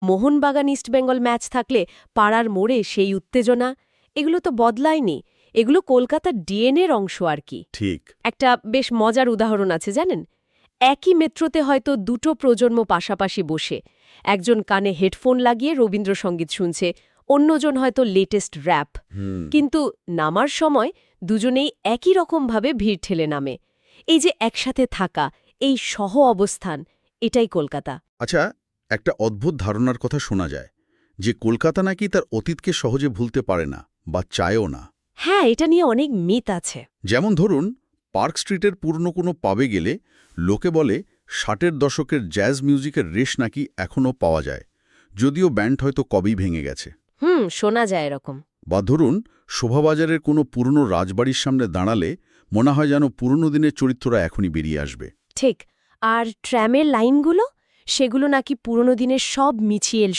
Mohun Bagan East Bengal match থাকলে পাড়ার মোড়ে সেই উত্তেজনা, এগুলো তো বদলায়নি, এগুলো কলকাতার ডিএনএর অংশ আর কি। ঠিক। একটা বেশ মজার উদাহরণ আছে জানেন, একই মেট্রোতে হয়তো দুটো প্রজন্ম পাশাপাশি বসে, একজন কানে হেডফোন লাগিয়ে রবীন্দ্রসঙ্গীত শুনছে, অন্যজন হয়তো লেটেস্ট র‍্যাপ, কিন্তু নামার সময় দুজনেই একই রকমভাবে ভিড় ঠেলে নামে। এই যে একসাথে থাকা, এই সহ অবস্থান, এটাই কলকাতা। আচ্ছা, একটা অদ্ভুত ধারণার কথা শোনা যায় যে কলকাতা নাকি তার অতীতকে সহজে ভুলতে পারে না বা চায়ও না। হ্যাঁ, এটা নিয়ে অনেক মিথ আছে। যেমন ধরুন, পার্ক স্ট্রিটের পুরনো কোনো পাবে গেলে লোকে বলে ৬০-এর দশকের জ্যাজ মিউজিকের রেশ নাকি এখনও পাওয়া যায়, যদিও ব্যান্ড হয়তো কবেই ভেঙে গেছে। শোনা যায় এরকম। বা ধরুন, শোভাবাজারের কোনো পুরনো রাজবাড়ির সামনে দাঁড়ালে মনে হয় যেন পুরনো দিনের চরিত্ররা এখনই বেরিয়ে আসবে। ঠিক। আর ট্র্যামের লাইনগুলো, সেগুলো নাকি পুরনো দিনের সব মিছিল,